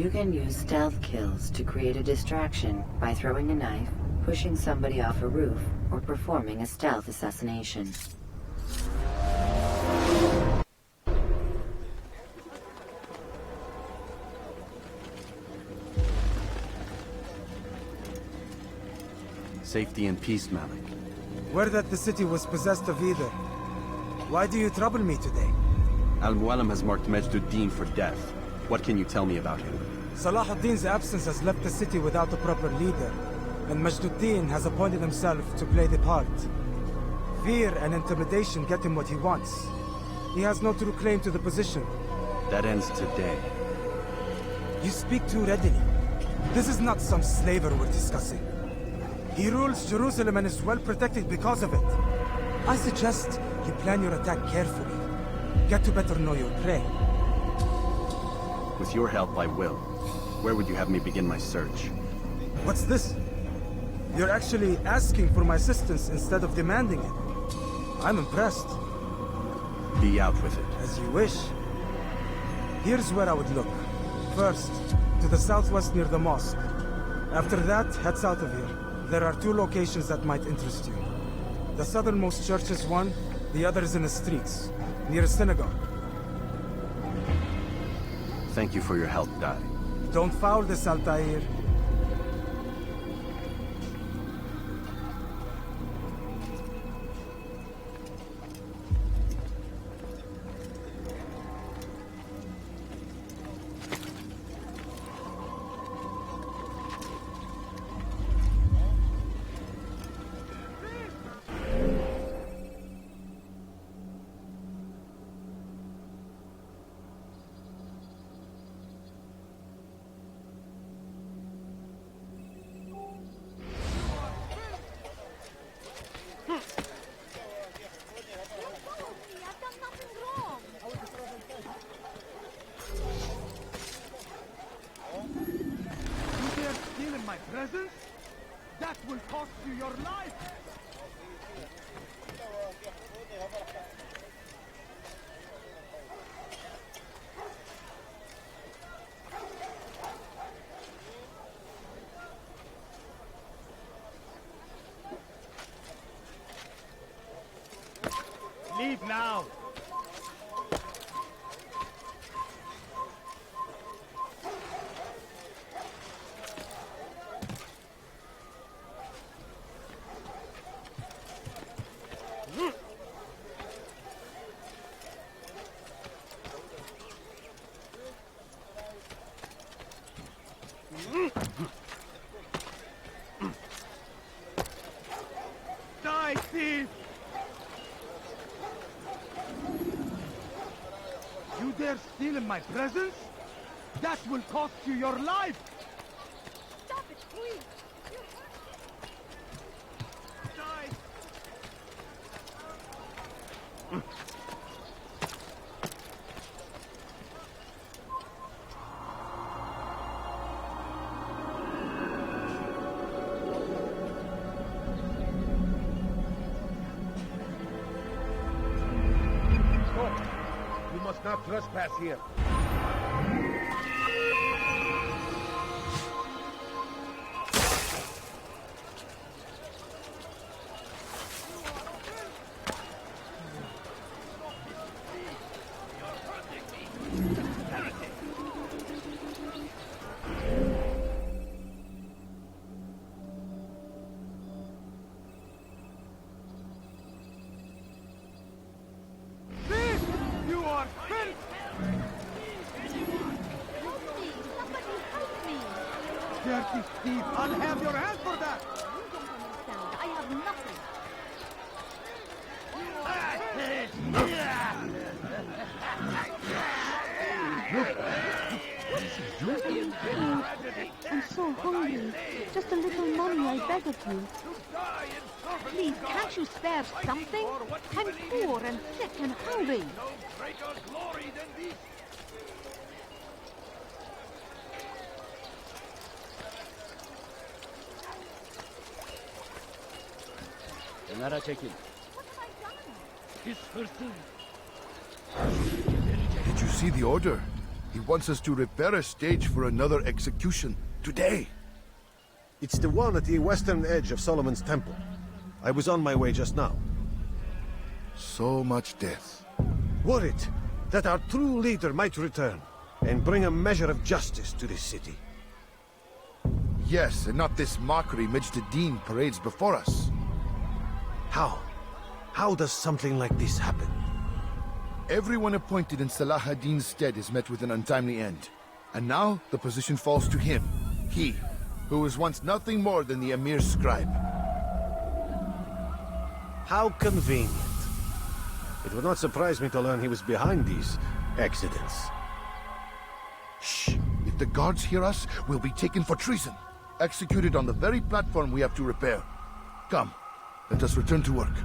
You can use stealth kills to create a distraction by throwing a knife, pushing somebody off a roof, or performing a stealth assassination. Safety and peace, Malik. Word that the city was possessed of either. Why do you trouble me today? Al-Mualim has marked Majduddin for death. What can you tell me about him? Salahuddin's absence has left the city without a proper leader, and Majduddin has appointed himself to play the part. Fear and intimidation get him what he wants. He has no true claim to the position. That ends today. You speak too readily. This is not some slaver we're discussing. He rules Jerusalem and is well protected because of it. I suggest you plan your attack carefully. Get to better know your prey. With your help, I will. Where would you have me begin my search? What's this? You're actually asking for my assistance instead of demanding it. I'm impressed. Be out with it. As you wish. Here's where I would look. First, to the southwest near the mosque. After that, head south of here. There are two locations that might interest you. The southernmost church is one, the other is in the streets, near a synagogue. Thank you for your help, Dai. Don't foul this, Altair. Presence? That will cost you your life! Leave now! Die, thief! You dare steal in my presence? That will cost you your life! Stop it, please! Die! You must not trespass here. You are filth! Somebody help me! Dirty thief! I'll have your hand for that! You don't understand. I have nothing. I'm so hungry. Just a little money, I beg of you. Please, can't you spare something? I'm poor and sick and hungry. Kenara çekil. His hurting. Did you see the order? He wants us to repair a stage for another execution. Today. It's the one at the western edge of Solomon's Temple. I was on my way just now. So much death. Worried that our true leader might return and bring a measure of justice to this city. Yes, and not this mockery Majd Addin parades before us. How? How does something like this happen? Everyone appointed in Salah ad-Din's stead is met with an untimely end. And now, the position falls to him. He, who was once nothing more than the Emir's scribe. How convenient. It would not surprise me to learn he was behind these accidents. Shh! If the guards hear us, we'll be taken for treason. Executed on the very platform we have to repair. Come, let us return to work.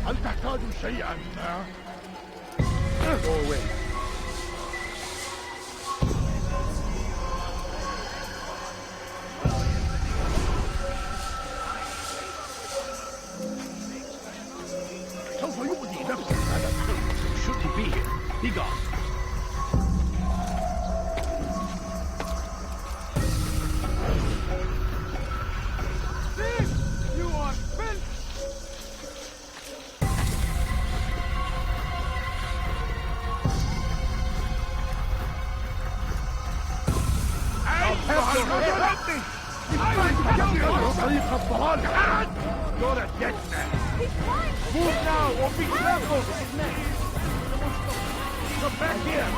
هل تحتاج شيئا؟ Go away. سوف يؤذي نفسه هذا الخلق. Shouldn't be here. Be gone. You are filth! You're a dead man. Move now or be careful. Come back here.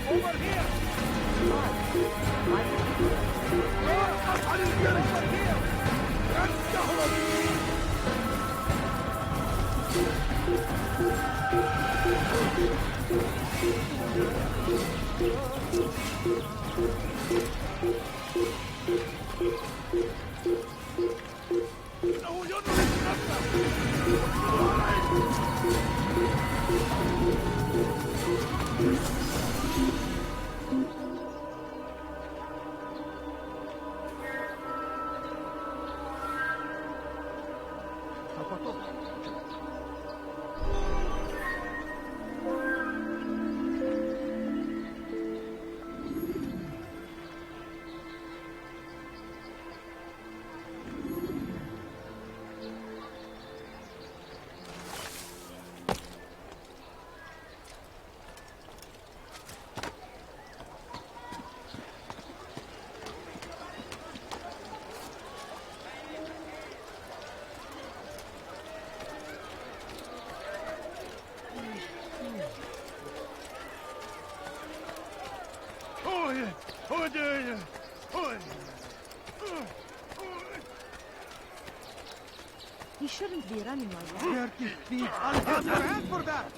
Over here. No, you're He shouldn't be running like that. Dirty thief! I'll have your hand for that!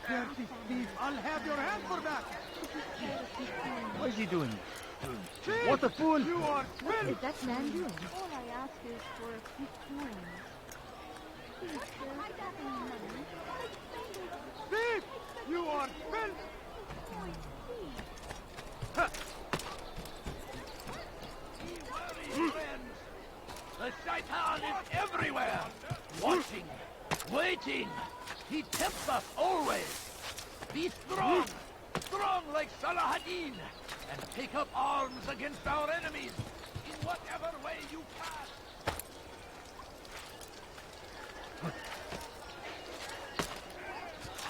Dirty thief! I'll have your hand for that! What is he doing? Thief! What a fool! You are What filth! is that man doing? All I ask is for a few coins. Please, sir, I got any money. Thief! You are filth! The Shaitan is everywhere! Watching, waiting! He tempts us always! Be strong! Strong like Salah ad-Din! And take up arms against our enemies! In whatever way you can!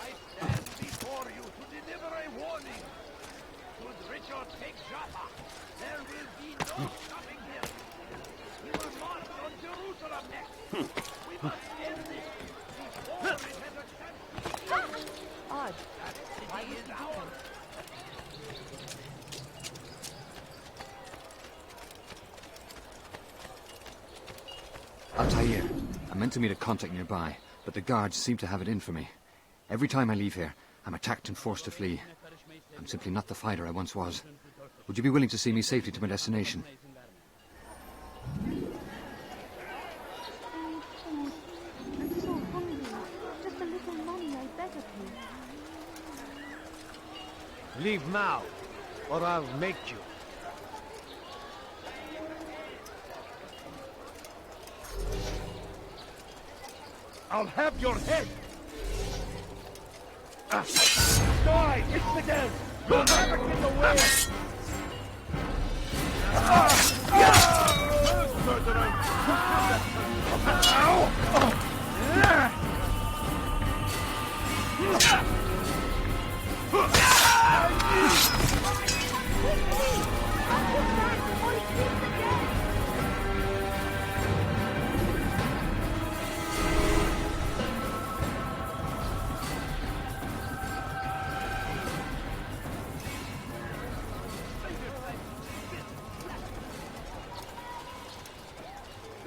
I stand before you to deliver a warning! Should Richard take Jaffa, there will be no stopping him! We will march on Jerusalem next! We must end this before it has a chance to be Odd. That city is ours! Altair. I'm meant to meet a contact nearby, but the guards seem to have it in for me. Every time I leave here, I'm attacked and forced to flee. I'm simply not the fighter I once was. Would you be willing to see me safely to my destination? I'm so hungry. Just a little money, I beg of you. Leave now, or I'll make you. I'll have your head! Die, infidel! You'll never get away!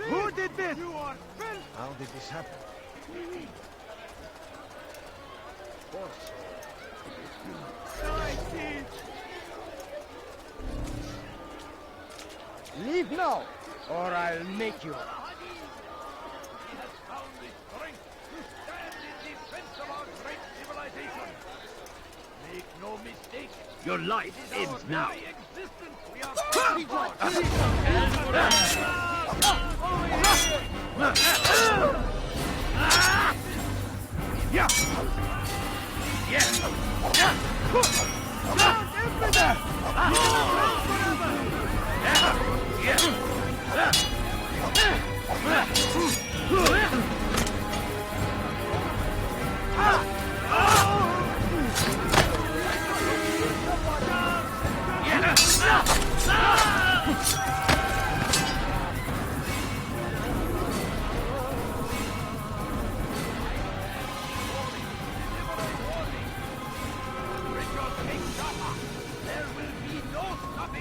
Who did this? How did this happen? Leave now, or I'll make you. He has found the strength to stand in defense of our great civilization. Make no mistake. Your life ends now. Very existence we are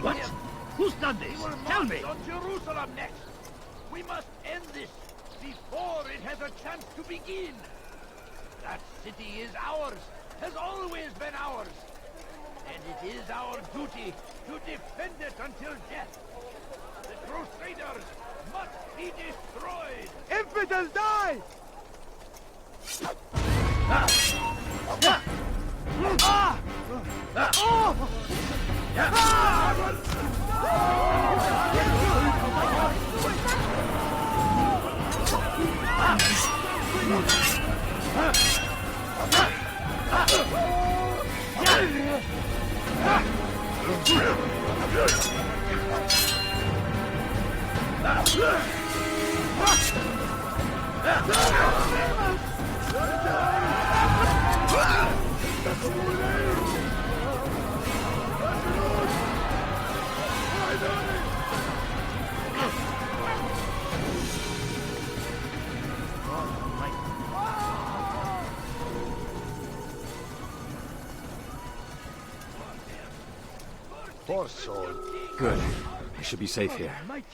What? Who's done this? Tell me! On Jerusalem next. We must end this before it has a chance to begin. That city is ours, has always been ours. And it is our duty to defend it until death. The Crusaders must be destroyed. Infidel, die! Poor soul. Good. I should be safe here.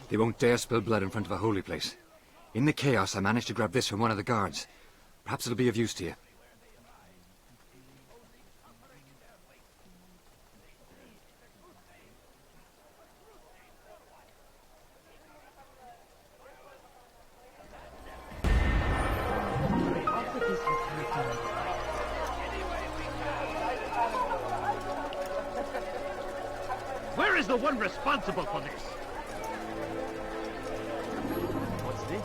They won't dare spill blood in front of a holy place. In the chaos, I managed to grab this from one of the guards. Perhaps it'll be of use to you. Where is the one responsible for this? What's this?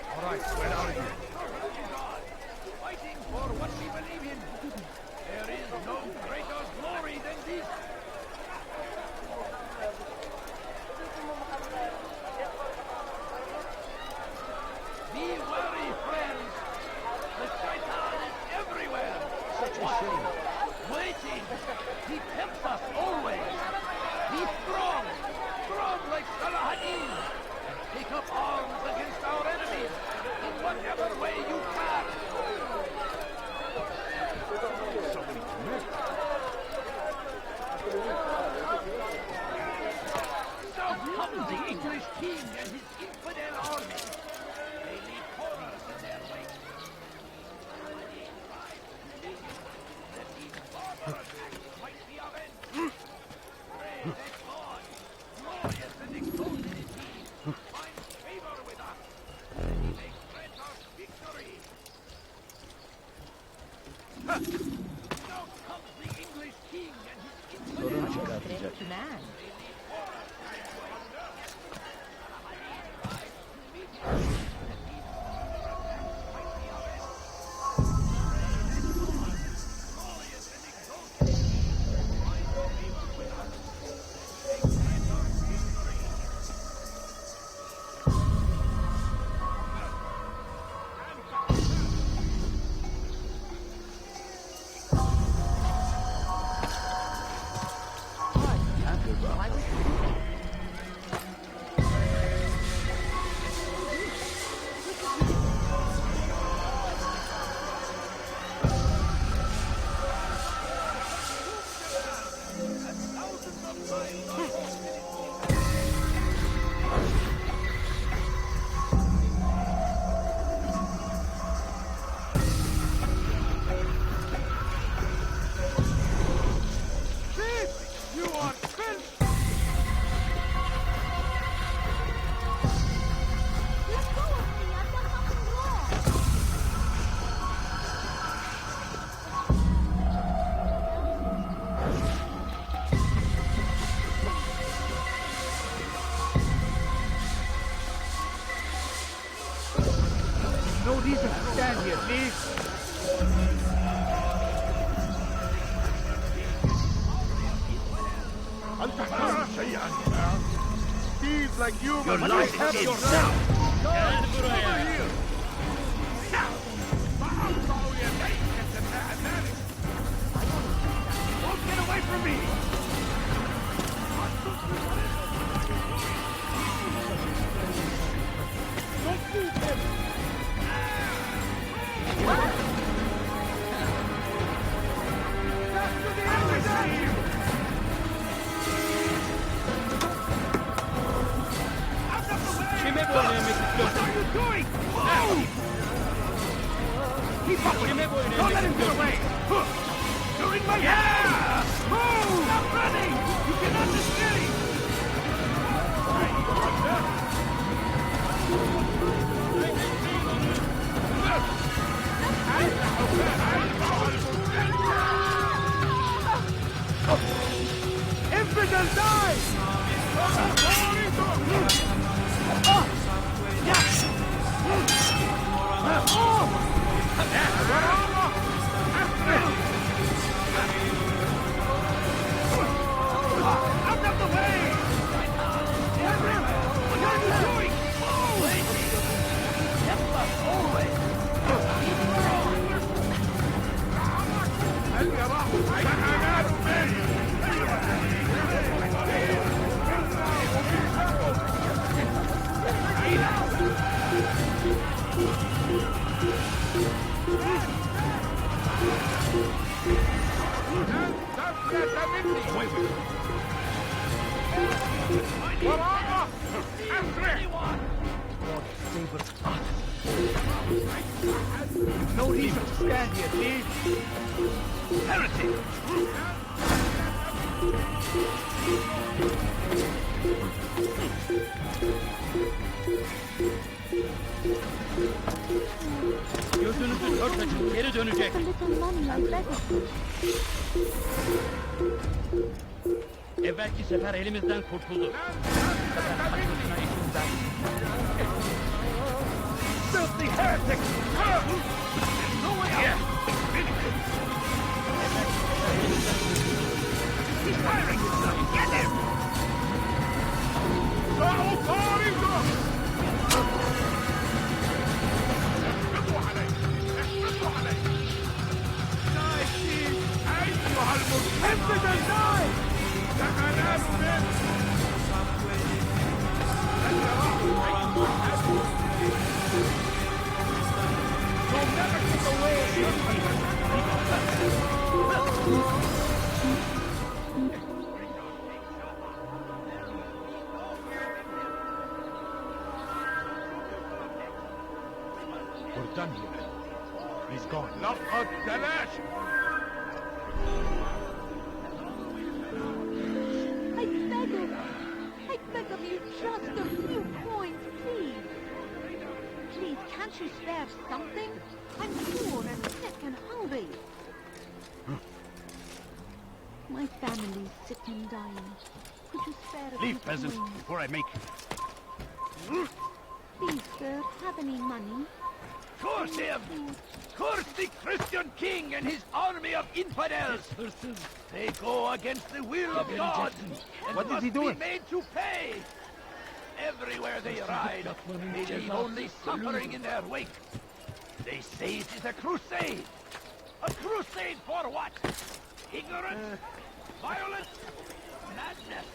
All right, where are you? Fighting for what we believe in. There is no greater glory than this. comes the English king and his Sorun çıkartacak. Man. No reason to stand here, please. Thieves like you Your must life have is your now. Over here. Don't get away from me! Don't move him. Back to the embassy! Kime boyun eğmek istiyorsun? What are you doing? Move! Keep up with him! Don't let him get away! You're in my hand! Move! Stop running! You cannot escape! Infidel, die! Out of the way! What are you doing? Help us always. Away with him! No reason to stand here, please. Heretic! Gözünüzü dört açın, geri dönecek. A little money, I beg of you. Evvelki sefer elimizden kurtuldu. Filthy heretic! No way here! He's firing! Get him! We're done here. He's gone. لقد تلاشى! I beg of you, just a few coins, please. Please, can't you spare something? I'm poor and sick and hungry. him dying. Could you spare a few Leave, peasant, coins? before I make Please, sir, have any money? Curse him! Curse the Christian king and his army of infidels! They go against the will of God and What is must he doing? be made to pay! Everywhere they ride, they leave only suffering in their wake. They say it is a crusade! A crusade for what? Ignorance? Violence? Madness?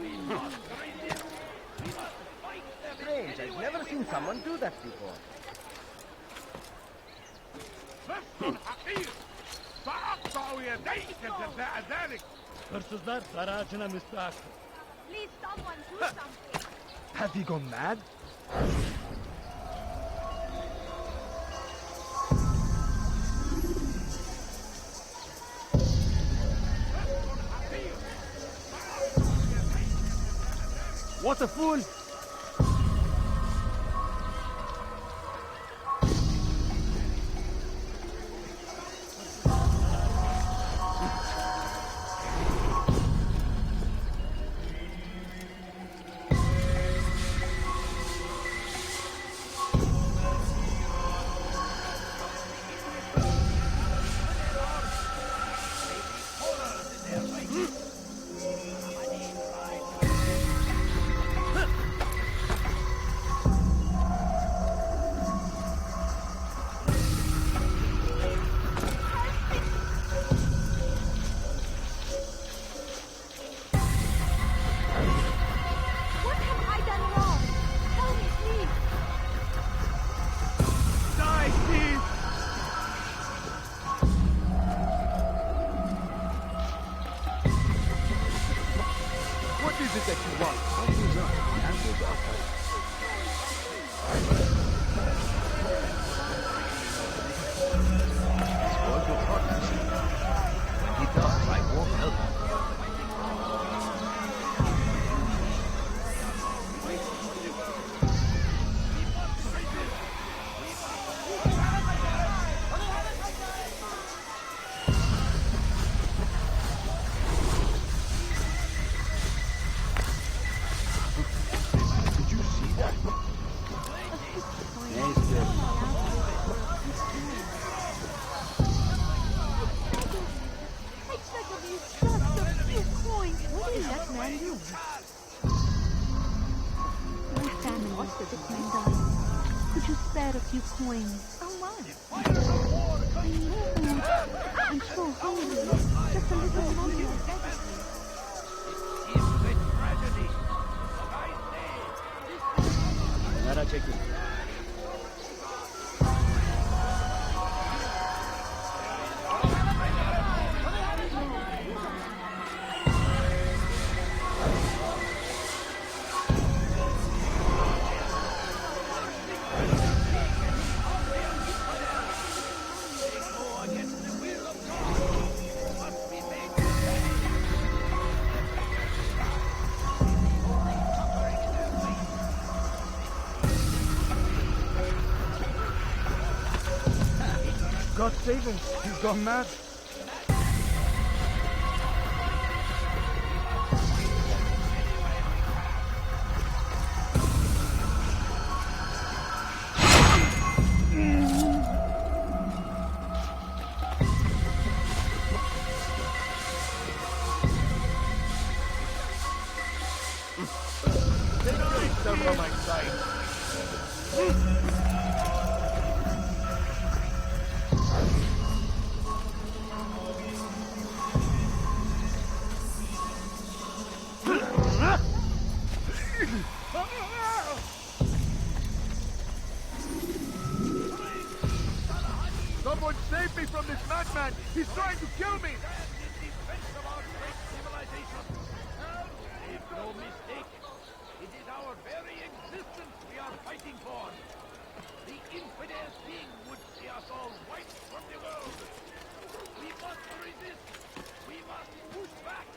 We must resist! We must fight them in Strange, any I've way never we seen can. someone do that before. hırsızlar aracına müstahak. Please, someone do something. Have you gone mad? What a fool! What have I done wrong? Tell me, please. Die, thief! What is it that you want? When he does, I won't help him. I beg of you, just a few coins. What is that man doing? My family is sick and dying. Could you spare a few coins? Oh, my. I need food. I'm so hungry. Just a little money, I beg of you. It's a tragedy. But I say, Merak etme. God save him. He's gone mad. Over my sight. Someone save me from this madman! He's trying to kill me! in defense of our great civilization. Make no mistake, it is our very existence we are fighting for. The infidel king would see us all wiped from the world. We must resist. We must push back.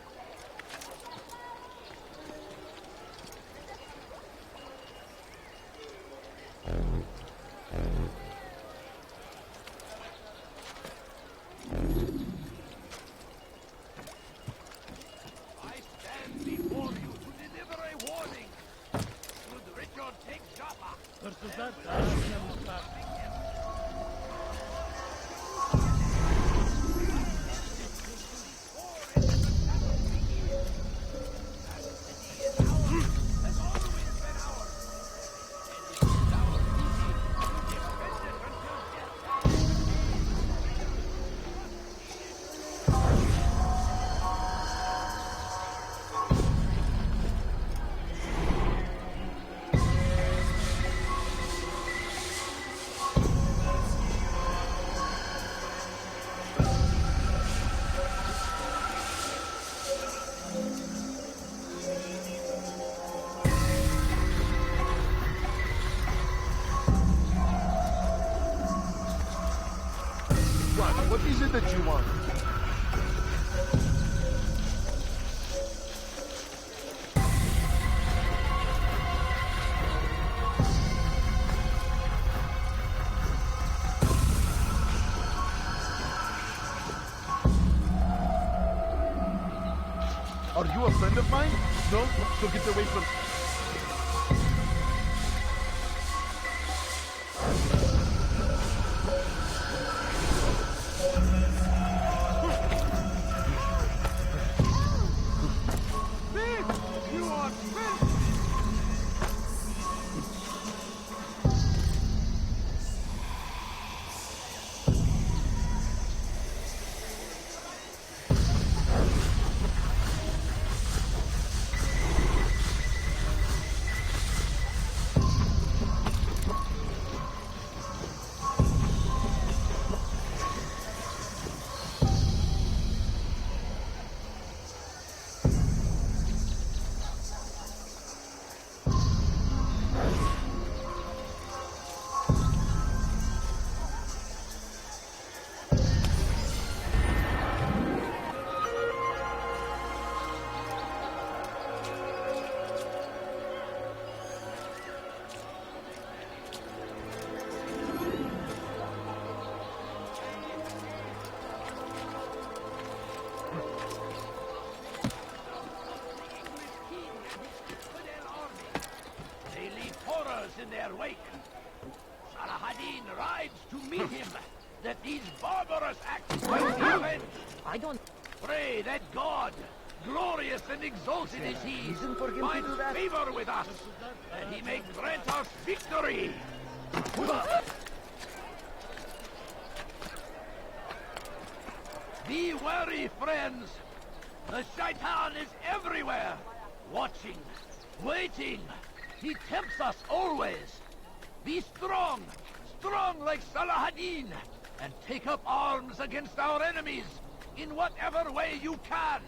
What is it that you want? Are you a friend of mine? No? So get away from... You are finished! In their wake. Salah-ad-Din rides to meet him, that these barbarous acts might be avenged. I don't... Pray that God, glorious and exalted is He, finds favor with us, and He may grant us victory. Be wary, friends. The Shaitan is everywhere, watching, waiting. He tempts us always. Be strong, strong like Salah-ad-Din, and take up arms against our enemies in whatever way you can.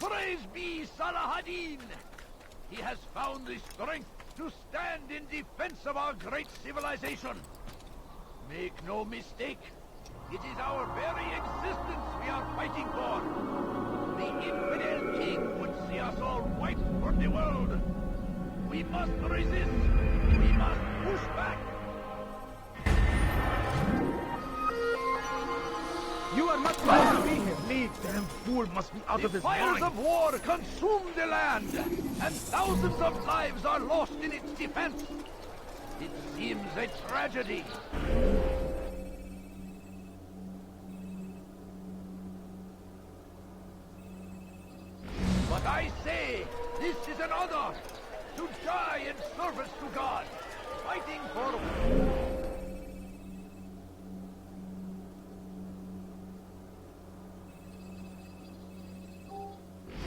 Praise be Salah-ad-Din! He has found the strength to stand in defense of our great civilization. Make no mistake, it is our very existence we are fighting for. The infidel king would see us all wiped from the world. We must resist. We must push back. You are not supposed to be here. Leave. Damn fool must be out of his mind. The fires of war consume the land, and thousands of lives are lost in its defense. It seems a tragedy. But I say, this is an honor, to die in service to God, fighting for...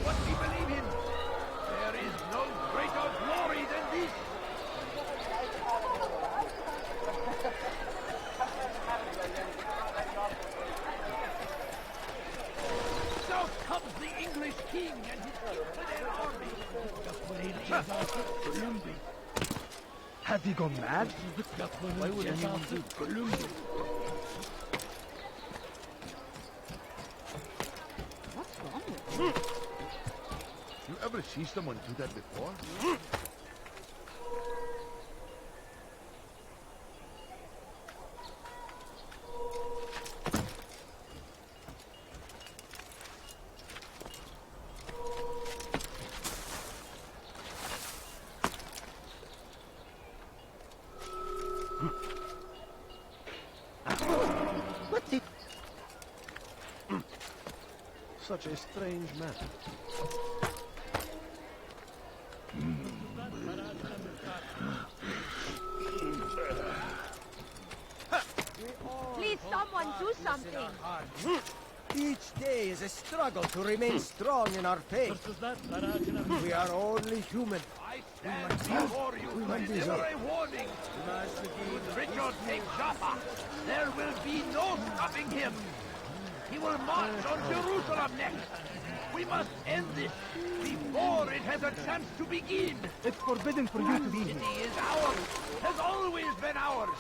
what we believe in. There is no greater glory than this. South comes the English king and his infidel army. Have you gone mad? Why would anyone do Columbus? What's wrong with you? You ever see someone do that before? Such a strange man. Please, someone do something. Each day is a struggle to remain strong in our faith. We are only human. I stand before you to deliver a warning. Should Richard take Jaffa, there will be no stopping him. He will march on Jerusalem next. We must end this before it has a chance to begin. It's forbidden for you to be The here. city is ours, has always been ours.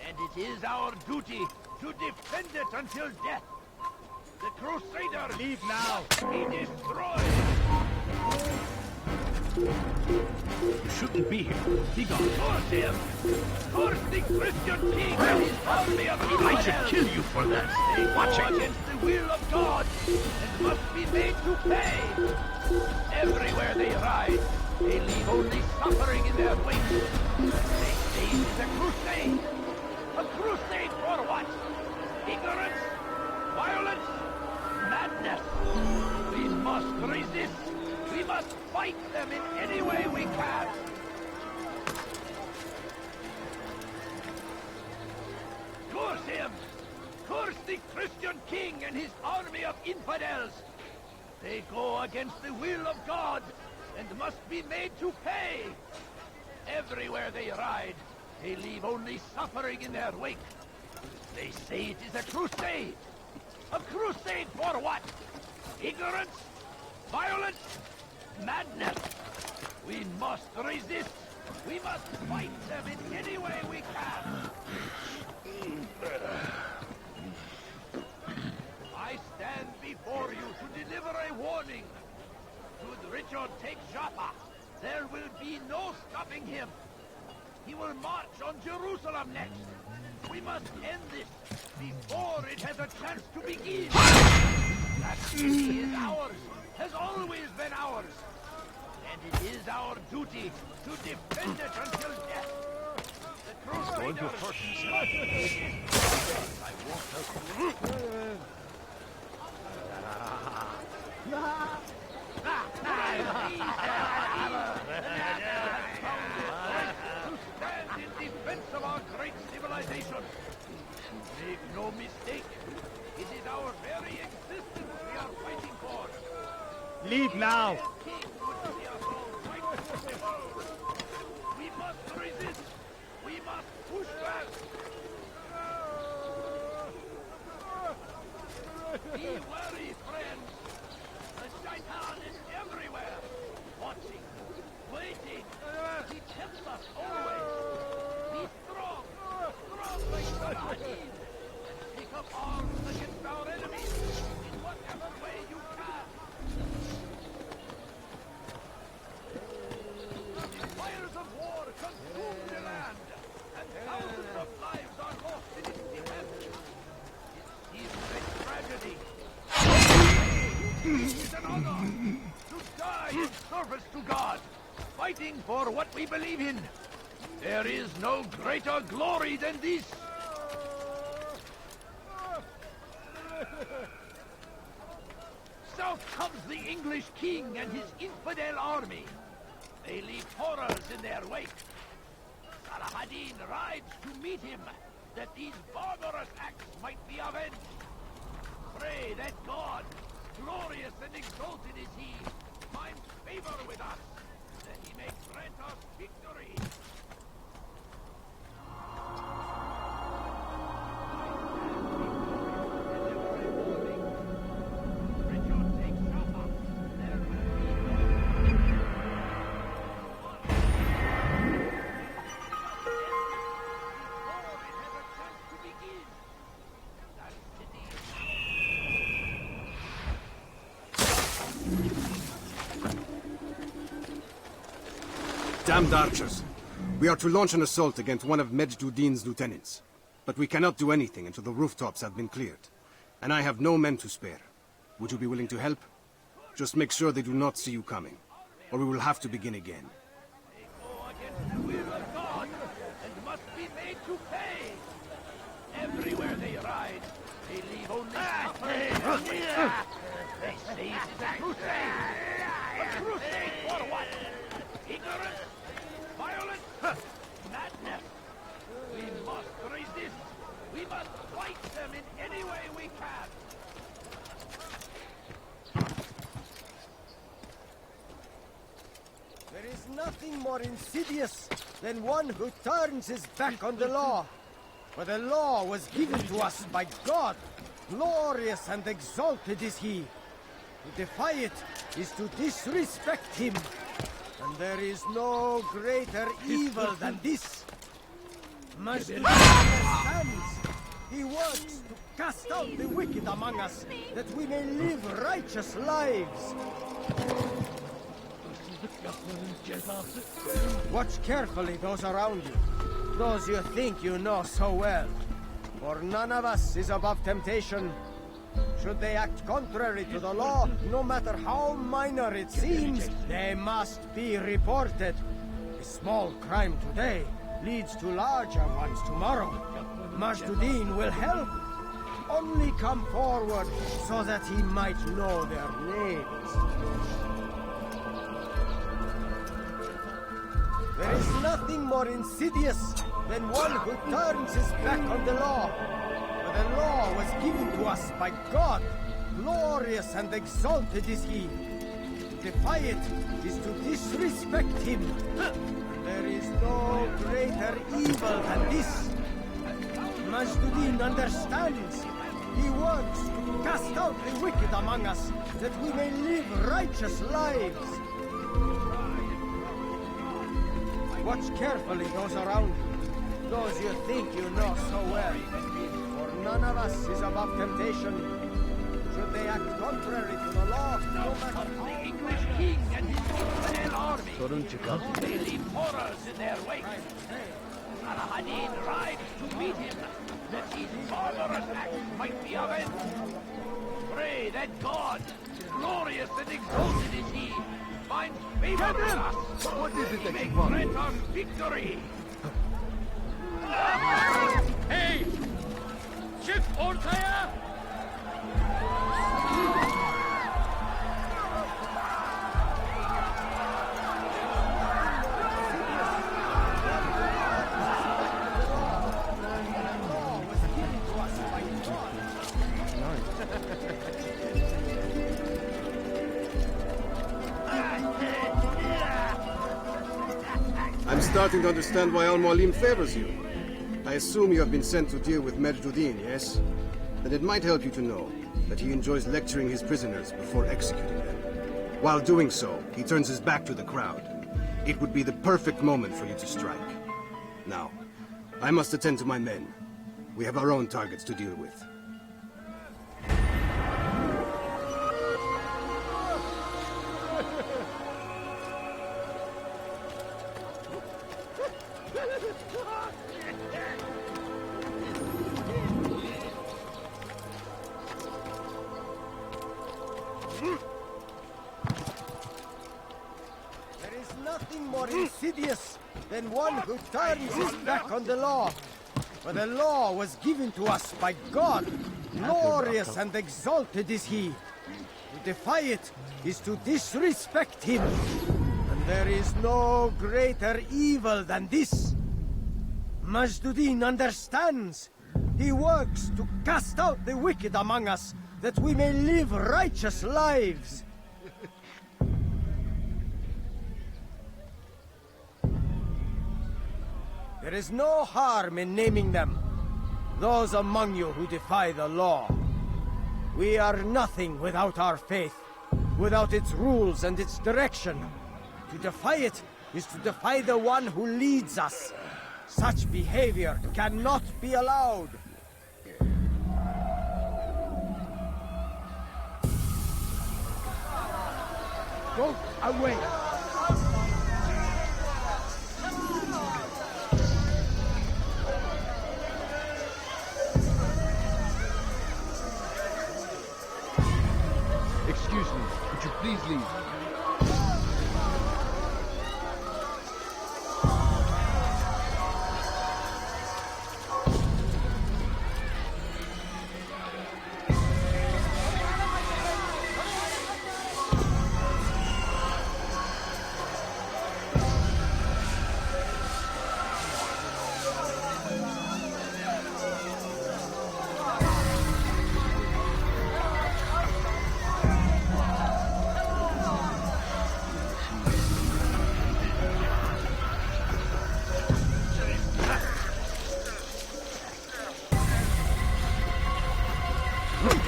And it is our duty to defend it until death. The Crusaders Leave now. be destroyed. You shouldn't be here. Be gone. Curse him! Curse the Christian king and his army of evil. I should kill you for that. They Watch go it. against the will of God and must be made to pay. Everywhere they ride, they leave only suffering in their wake. They say it is a crusade. A crusade for what? Ignorance? Violence? Madness? We must resist. We must fight them in any way we can. Curse him! Curse the Christian king and his army of infidels! They go against the will of God and must be made to pay. Everywhere they ride, they leave only suffering in their wake. They say it is a crusade. A crusade for what? Ignorance? Violence? Madness! We must resist! We must fight them in any way we can! I stand before you to deliver a warning. Should Richard take Joppa, there will be no stopping him. He will march on Jerusalem next. We must end this before it has a chance to begin. That city is ours, has always been ours. And it is our duty to defend it until death. The Crusaders must be destroyed. I won't help you. To stand in defense of our great civilization. Make no mistake, it is our very existence we are fighting for. Leave now. We must resist. We must push back. Be wary, friends. The Shaitan is everywhere. Watching, waiting. He tempts us always. Be strong. Strong like Saladin. Take up arms against our enemies in whatever way you can. The fires of war consume the land, and thousands of lives are lost in its defense. It seems a tragedy. It is an honor to die in service to God, fighting for what we believe in. There is no greater glory than this. South comes the English king and his infidel army. They leave horrors in their wake. Saladin rides to meet him, that these barbarous acts might be avenged. Pray that God, glorious and exalted is he, finds favor with us, that he may grant us victory. Damned archers. We are to launch an assault against one of Majd-ud-Din's lieutenants. But we cannot do anything until the rooftops have been cleared. And I have no men to spare. Would you be willing to help? Just make sure they do not see you coming, or we will have to begin again. They go against the will of God, and must be made to pay. Everywhere they ride, they leave only suffering. They say it is a crusade. A crusade for what? Ignorance? Violence? Madness? We must resist. We must fight them in any way we can. There is nothing more insidious than one who turns his back on the law. For the law was given to us by God. Glorious and exalted is he. To defy it is to disrespect him. And there is no greater evil than this. Majdu understands. He works to cast out the wicked among us, that we may live righteous lives. Watch carefully those around you, those you think you know so well. For none of us is above temptation. Should they act contrary to the law, no matter how minor it seems, they must be reported. A small crime today leads to larger ones tomorrow. Majduddin will help. Only come forward so that he might know their names. There is nothing more insidious than one who turns his back on the law. For the law was given to us by God. Glorious and exalted is he. To defy it is to disrespect him. There is no greater evil than this. Majduddin understands. He works to cast out the wicked among us, that we may live righteous lives. Watch carefully those around you, those you think you know so well. For none of us is above temptation. Should they act contrary to the law, no matter The English king and his infidel army. They leave horrors in their wake. Salah-ad-Din rides to meet him, that his barbarous acts might be avenged. Pray that God, glorious and exalted is he, finds favor with us. What is it that you want? Grant us victory. Hey! Çık ortaya! I'm starting to understand why Al-Mualim favors you. I assume you have been sent to deal with Majduddin, yes? Then it might help you to know that he enjoys lecturing his prisoners before executing them. While doing so, he turns his back to the crowd. It would be the perfect moment for you to strike. Now, I must attend to my men. We have our own targets to deal with. There is nothing more insidious than one who turns his back on the law. For the law was given to us by God. Glorious and exalted is he. To defy it is to disrespect him. And there is no greater evil than this. Majduddin understands. He works to cast out the wicked among us, that we may live righteous lives. There is no harm in naming them. Those among you who defy the law. We are nothing without our faith, without its rules and its direction. To defy it is to defy the one who leads us. Such behavior cannot be allowed. Go away. Excuse me, could you please leave?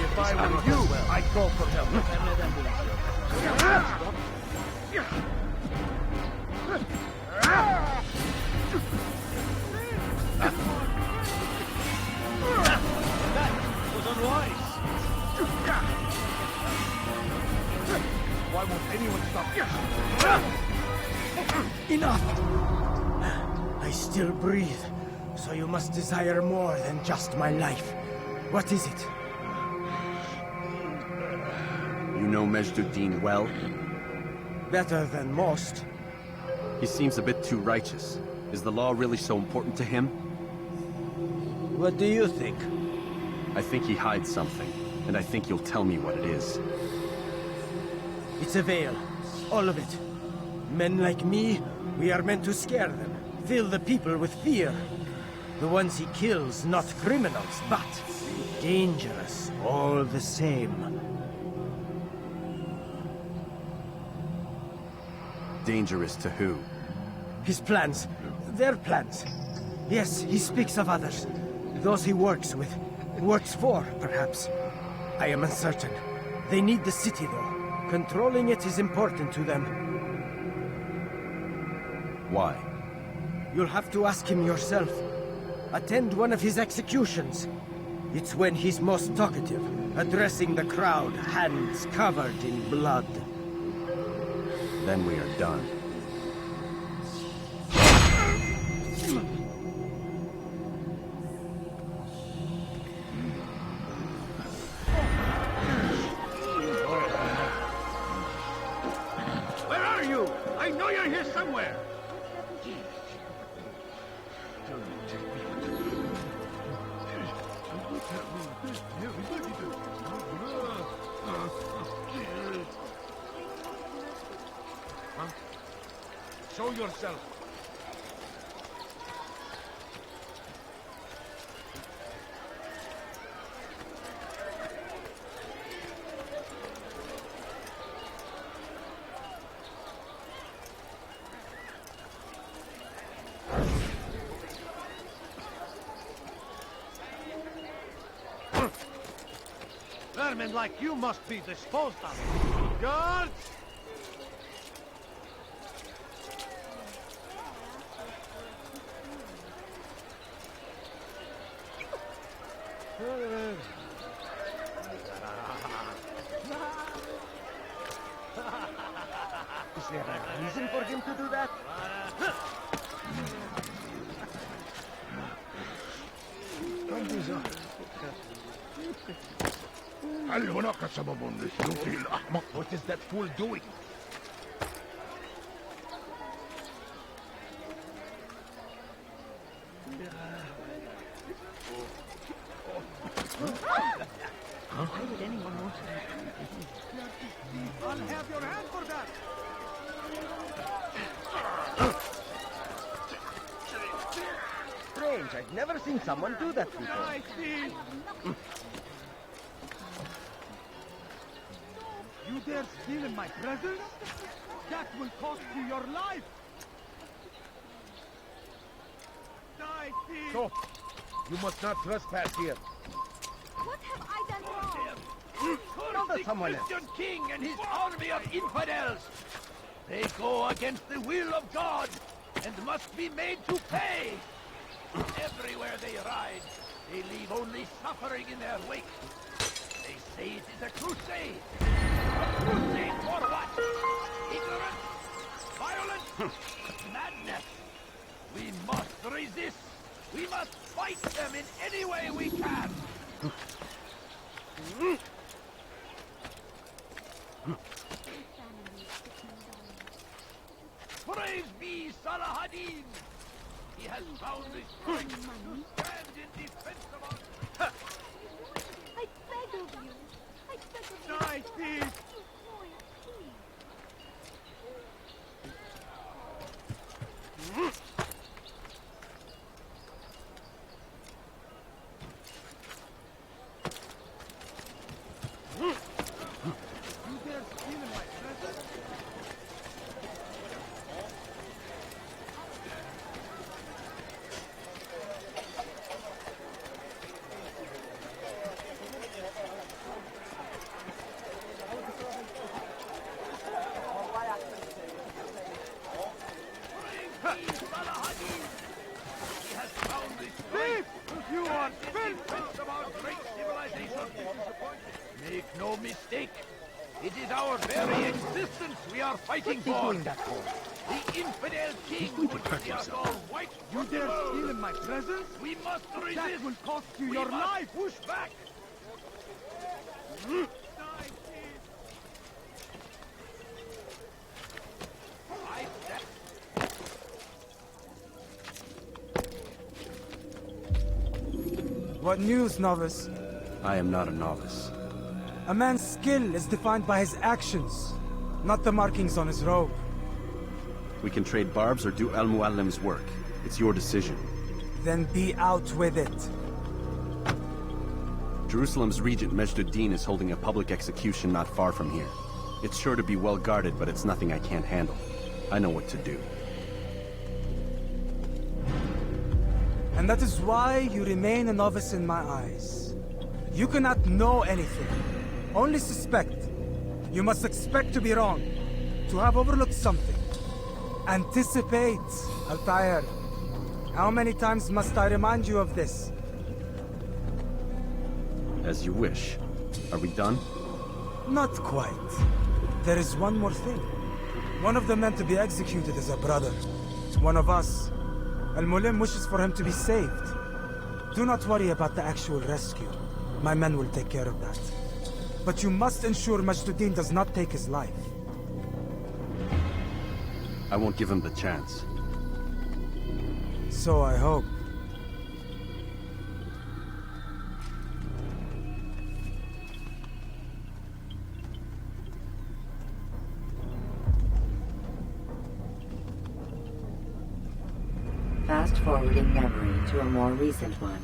If I were you, I'd go for help. Enough! I still breathe, so you must desire more than just my life. What is it? You know Majd-ud-Din well? Better than most. He seems a bit too righteous. Is the law really so important to him? What do you think? I think he hides something, and I think you'll tell me what it is. It's a veil. All of it. Men like me, we are meant to scare them. Fill the people with fear. The ones he kills, not criminals, but dangerous all the same. Dangerous to who? His plans. Their plans. Yes, he speaks of others. Those he works with. Works for, perhaps. I am uncertain. They need the city, though. Controlling it is important to them. Why? You'll have to ask him yourself. Attend one of his executions. It's when he's most talkative, addressing the crowd, hands covered in blood. Then we are done. Where are you? I know you're here somewhere. Show yourself. Vermin like you must be disposed of. Guards! Is there a reason for him to do that? هل هناك سبب لسلوكه الأحمق؟ What is that fool doing? Why would anyone want to? I'll have your hand for that. Strange, I've never seen someone do that before. I see. You dare steal in my presence? That will cost you your life. Die, thief! So, you must not trespass here. What have I done wrong? Curse the Christian king and his army of infidels! They go against the will of God and must be made to pay! Everywhere they ride, they leave only suffering in their wake. They say it is a crusade. A crusade for what? Ignorance? Violence? Madness? We must resist! We must fight them in any way we can! Praise be Salah ad-Din! He has found the strength to stand in defense of our... I beg of you. I beg of you. Die, thief! You are filth of our great civilization! Make no mistake, it is our very existence we are fighting for! That for? The infidel king would see us all white. You dare steal in my presence? We must resist. That will cost you We your must life. Push back. What news, novice? I am not a novice. A man's skill is defined by his actions, not the markings on his robe. We can trade barbs or do Al-Muallim's work. It's your decision. Then be out with it. Jerusalem's regent Majd-ud-Din is holding a public execution not far from here. It's sure to be well guarded, but it's nothing I can't handle. I know what to do. And that is why you remain a novice in my eyes. You cannot know anything, only suspect. You must expect to be wrong, to have overlooked something. Anticipate, Altair. How many times must I remind you of this? As you wish. Are we done? Not quite. There is one more thing. One of the men to be executed is a brother. One of us. Al-Mualim wishes for him to be saved. Do not worry about the actual rescue. My men will take care of that. But you must ensure Majd-ud-Din does not take his life. I won't give him the chance. So I hope. Fast-forwarding memory to a more recent one.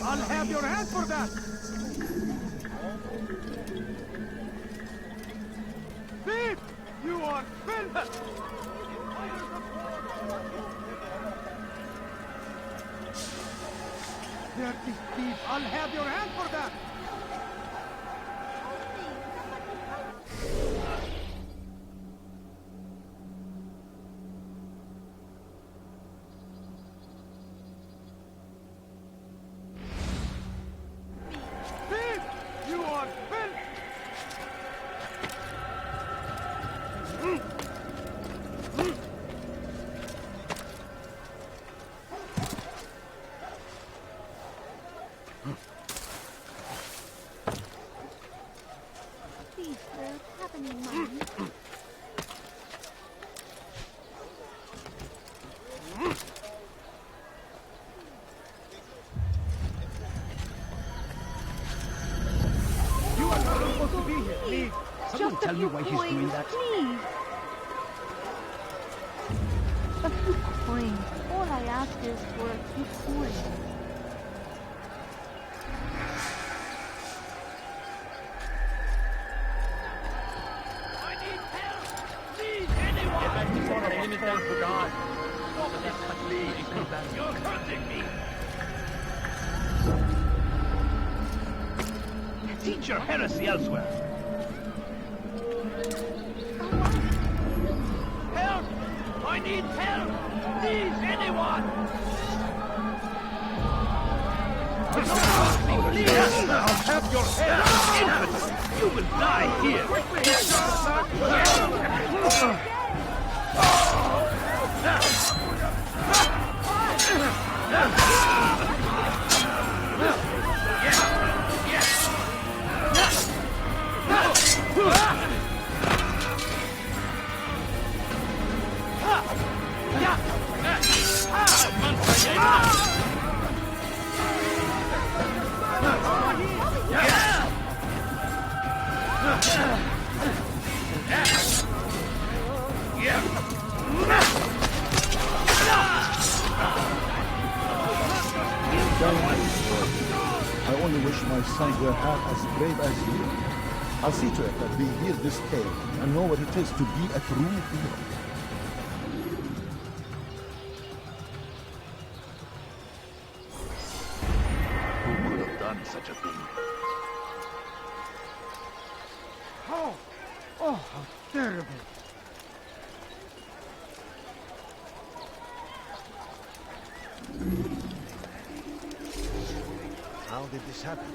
I'll have your hand for that! Thief! You are filth! Dirty thief! I'll have your hand for that! Someone tell me why he's doing that. Please. A few coins. All I ask is for a few coins. I need help! Please, anyone! Get back to your enemy, thank God. Stop this, please! You're hurting me! Teach your heresy elsewhere. Help! I need help! Please, anyone! Please! I'll have your head! Infant! You will die here! Yes! I only wish my son were half as brave as you. I'll see to it that they hear this tale and know what it is to be a true hero. Who could have done such a thing? Oh, how terrible. How did this happen?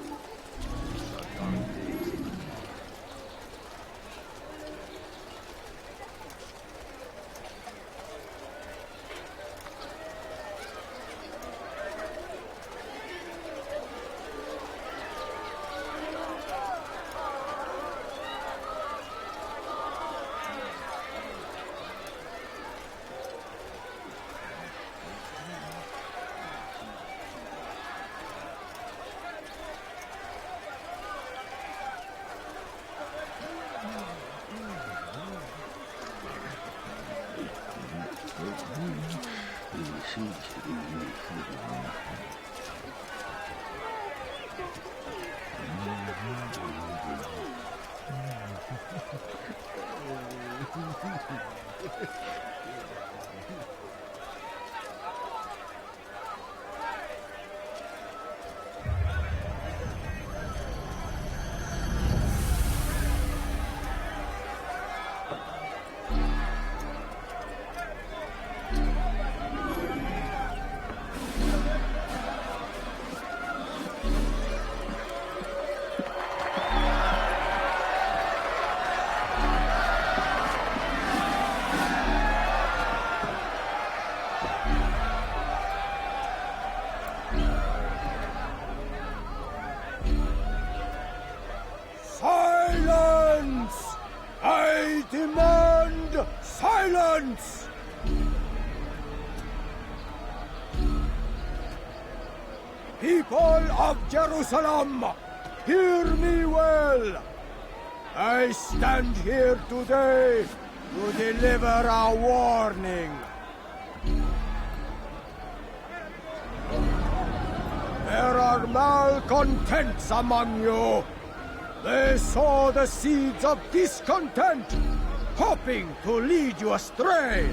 Silence! People of Jerusalem, hear me well. I stand here today to deliver a warning. There are malcontents among you. They sow the seeds of discontent, hoping to lead you astray.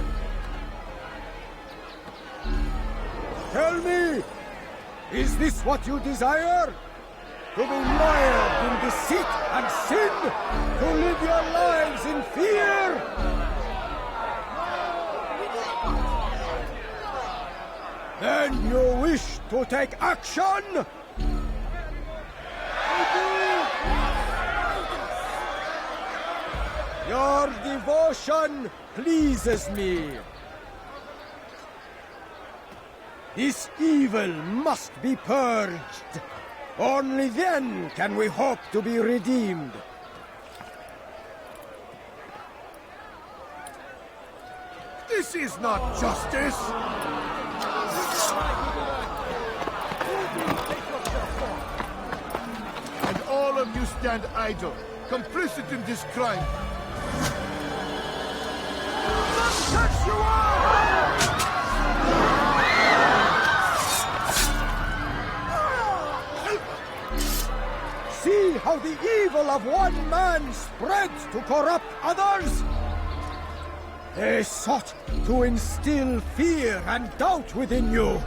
Tell me, is this what you desire? To be mired in deceit and sin? To live your lives in fear? Then you wish to take action? Your devotion pleases me. This evil must be purged. Only then can we hope to be redeemed. This is not justice! And all of you stand idle, complicit in this crime. Touch you are! See how the evil of one man spreads to corrupt others? They sought to instill fear and doubt within you,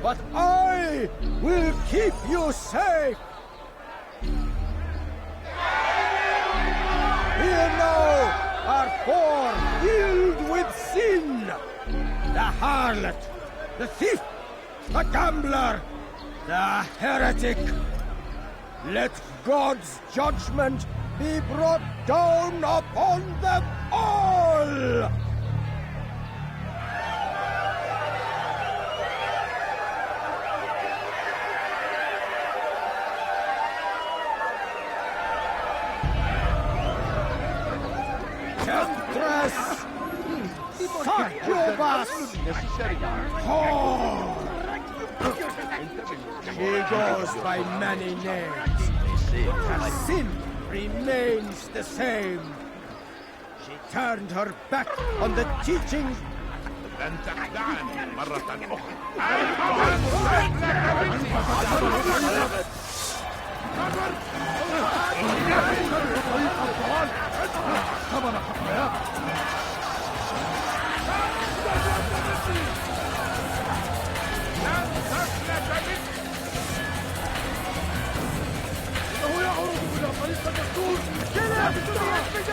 but I will keep you safe. Here now are four filled with sin. The harlot, the thief, the gambler, the heretic. Let God's judgment be brought down upon them all! Temptress! Succubus! Whore! She goes by many names. Her sin remains the same. She turned her back on the teachings. لن تخدعني مرة إنه يعرض إلى طريق الدستور كلا بالتعافي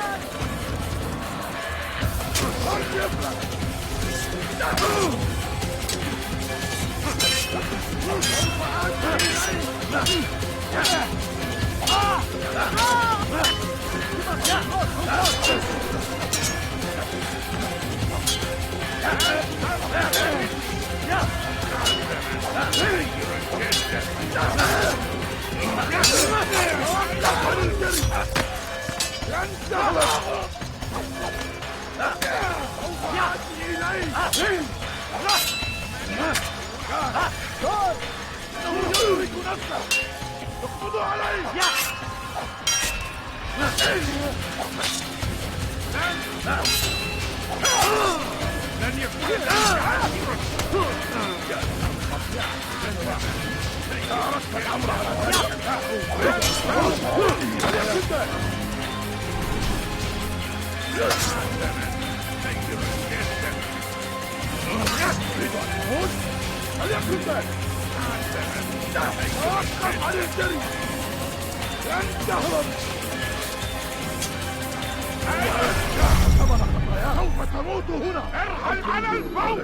سوف تموت هنا ارحل على الفوق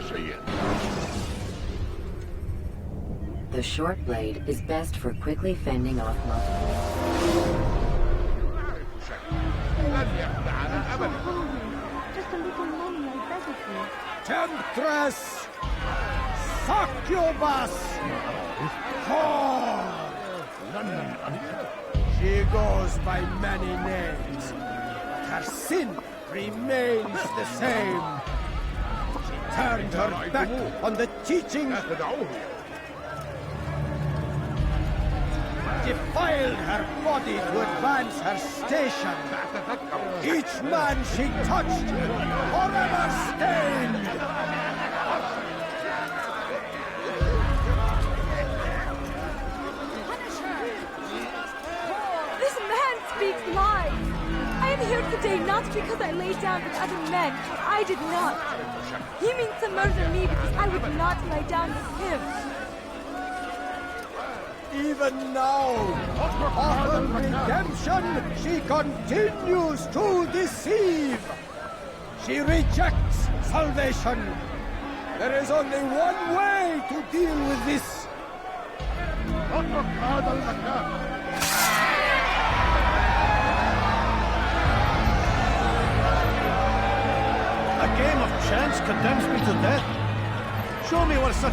The short blade is best for quickly fending off multiple. Just a little money, I beg of you. Temptress! Succubus! Whore! She goes by many names, but her sin remains the same. She turned her back on the teachings, defiled her body to advance her station. Each man she touched, forever stained. This man speaks lies. I am here today not because I lay down with other men. I did not. He means to murder me because I would not lie down with him. Even now, offer redemption, she continues to deceive. She rejects salvation. There is only one way to deal with this. اترك هذا المكان A game of chance condemns me to death? Show me what such...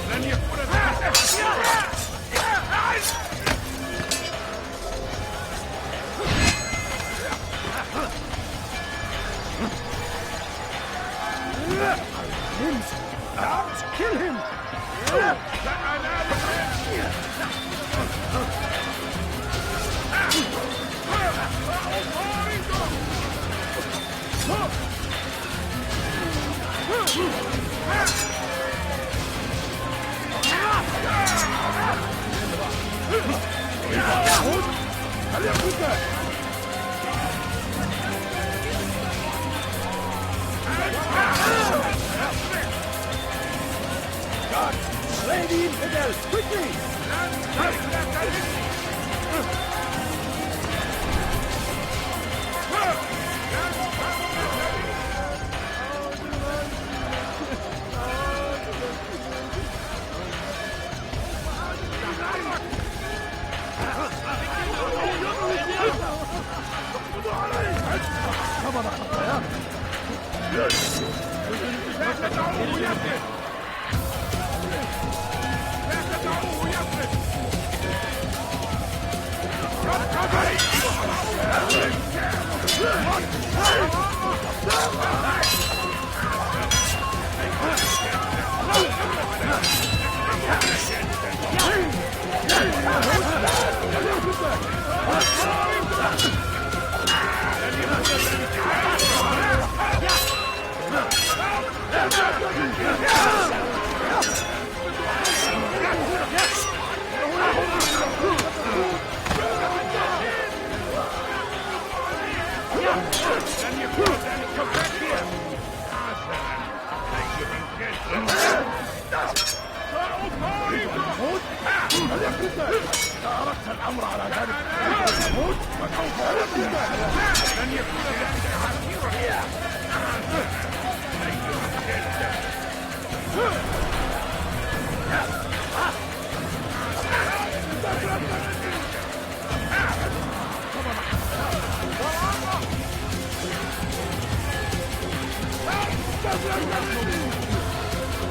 لن يكون Kill him! هل يكون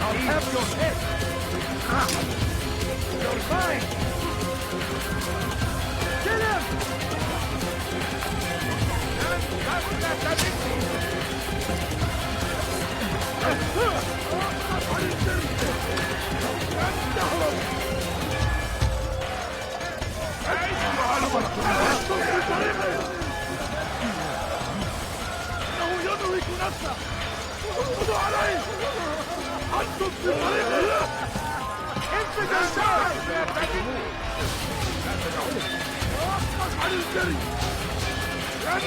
I'll have your head! You're fine! Kill him! إنه يدرك نفسه! اسقطوا عليه! أنتم في طريقه! انفذ الشعب! وقف عن الجري!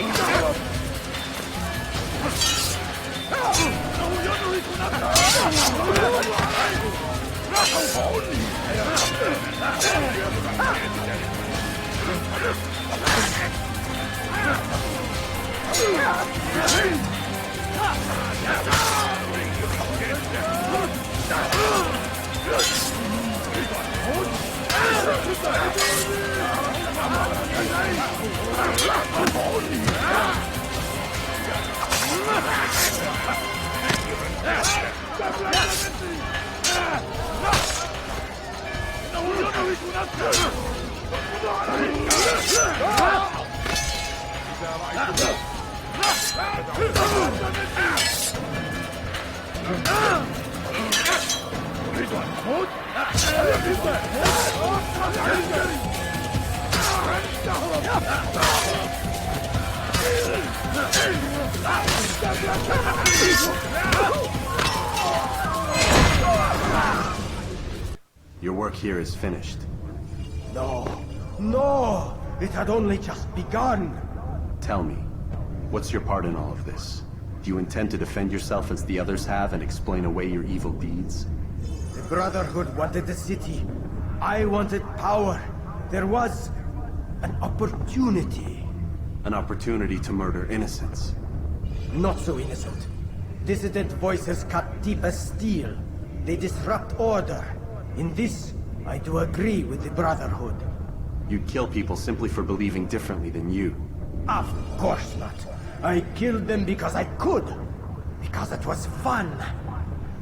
انتهوا! إنه يدرك نفسه! لا تنفعني! Your work here is finished. No, no! It had only just begun! Tell me, what's your part in all of this? Do you intend to defend yourself as the others have and explain away your evil deeds? The Brotherhood wanted the city. I wanted power. There was an opportunity. An opportunity to murder innocents. Not so innocent. Dissident voices cut deep as steel. They disrupt order. In this, I do agree with the Brotherhood. You'd kill people simply for believing differently than you. Of course not. I killed them because I could. Because it was fun.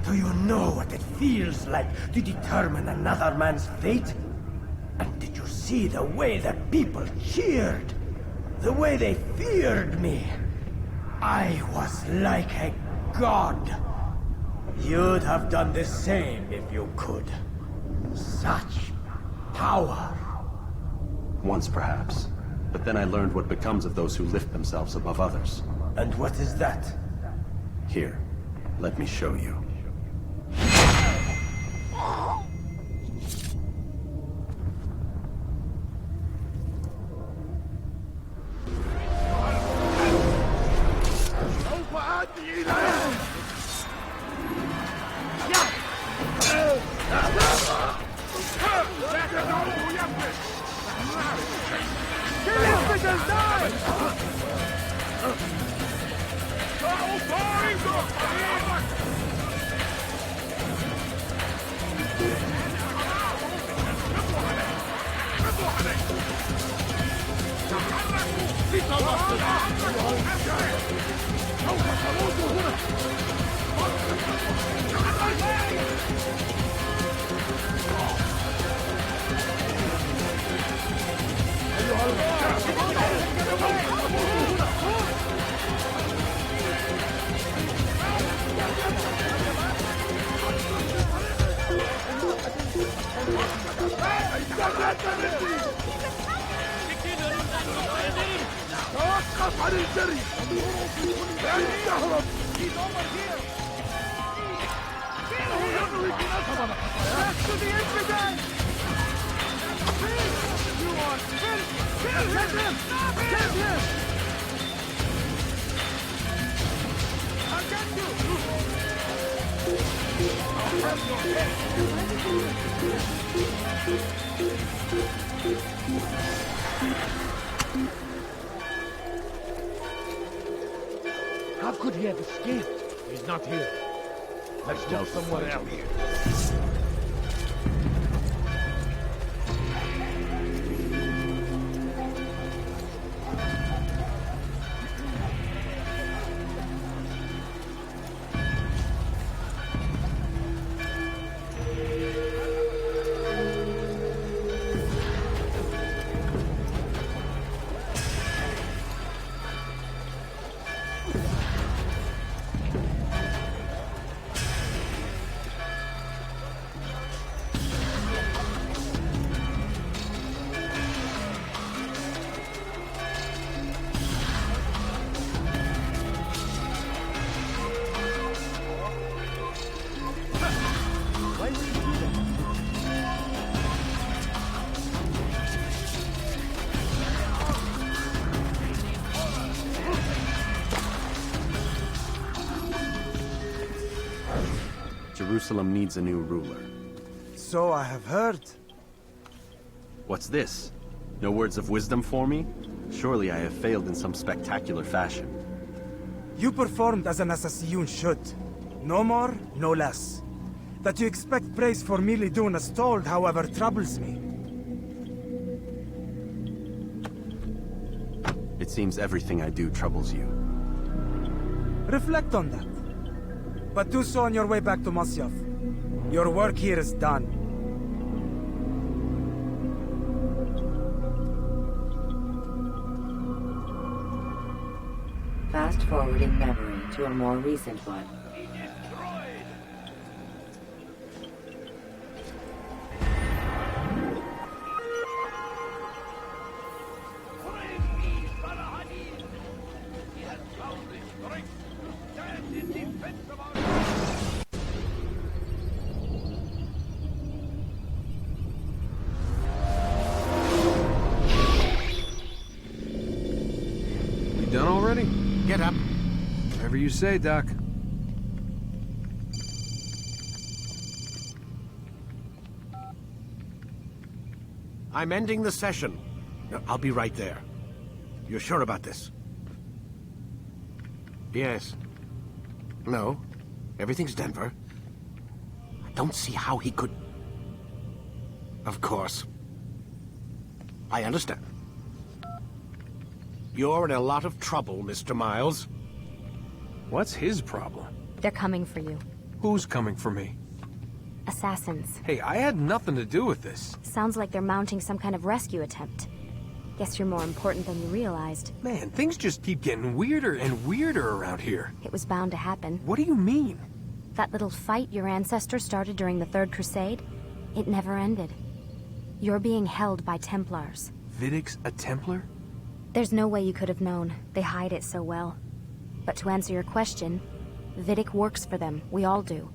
Do you know what it feels like to determine another man's fate? And did you see the way the people cheered? The way they feared me? I was like a god. You'd have done the same if you could. Such power. Once, perhaps. But then I learned what becomes of those who lift themselves above others. And what is that? Here, let me show you. How could he have escaped? He's not here. Let's go somewhere else. Jerusalem needs a new ruler. So I have heard. What's this? No words of wisdom for me? Surely I have failed in some spectacular fashion. You performed as an assassin should. No more, no less. That you expect praise for merely doing as told, however, troubles me. It seems everything I do troubles you. Reflect on that. But do so on your way back to Masyaf. Your work here is done. Fast-forwarding memory to a more recent one. Done already? Get up. Whatever you say, Doc. I'm ending the session. I'll be right there. You're sure about this? Yes. No. Everything's Denver. I don't see how he could... Of course. I understand. You're in a lot of trouble, Mr. Miles. What's his problem? They're coming for you. Who's coming for me? Assassins. Hey, I had nothing to do with this. Sounds like they're mounting some kind of rescue attempt. Guess you're more important than you realized. Man, things just keep getting weirder and weirder around here. It was bound to happen. What do you mean? That little fight your ancestors started during the Third Crusade, it never ended. You're being held by Templars. Vidic's a Templar? There's no way you could have known. They hide it so well. But to answer your question, Vidic works for them. We all do.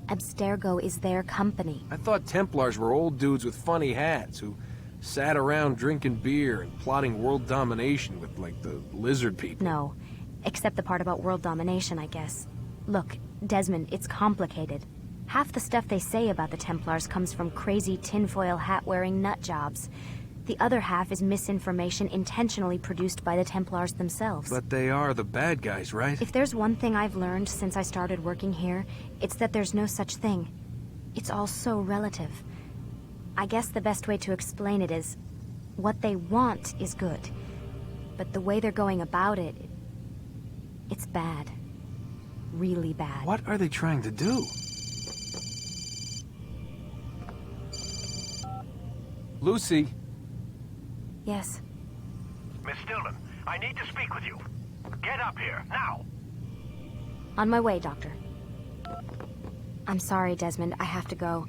Abstergo is their company. I thought Templars were old dudes with funny hats who sat around drinking beer and plotting world domination with, like, the lizard people. No. Except the part about world domination, I guess. Look, Desmond, it's complicated. Half the stuff they say about the Templars comes from crazy tinfoil hat-wearing nut jobs. The other half is misinformation intentionally produced by the Templars themselves. But they are the bad guys, right? If there's one thing I've learned since I started working here, it's that there's no such thing. It's all so relative. I guess the best way to explain it is, what they want is good. but the way they're going about it, it's bad. Really bad. What are they trying to do? Lucy? Yes. Miss Stillman, I need to speak with you. Get up here, now! On my way, Doctor. I'm sorry, Desmond. I have to go.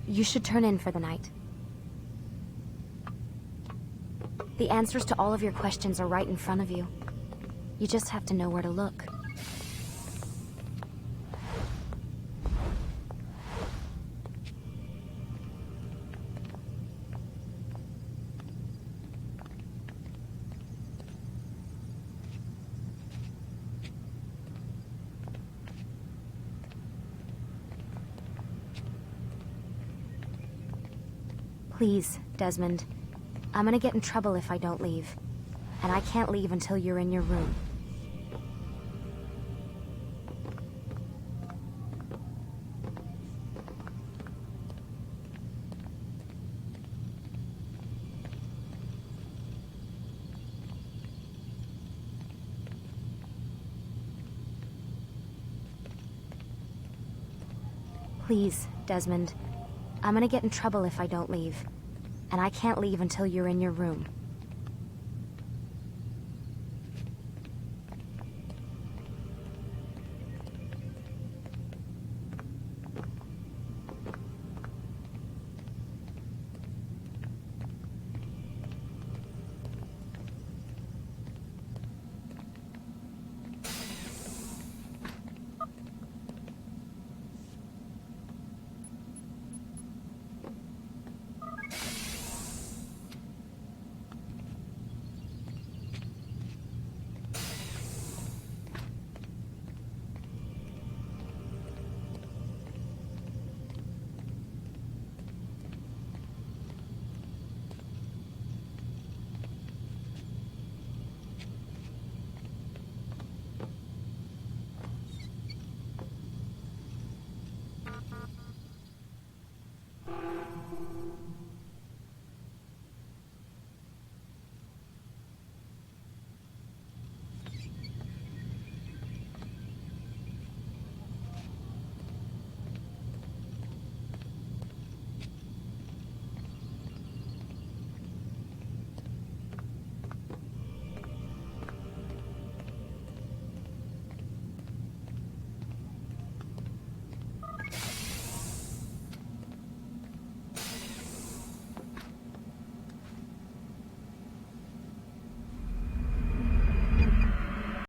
You should turn in for the night. The answers to all of your questions are right in front of you. You just have to know where to look. Please, Desmond. I'm gonna get in trouble if I don't leave. And I can't leave until you're in your room. Please, Desmond. I'm gonna get in trouble if I don't leave. And I can't leave until you're in your room.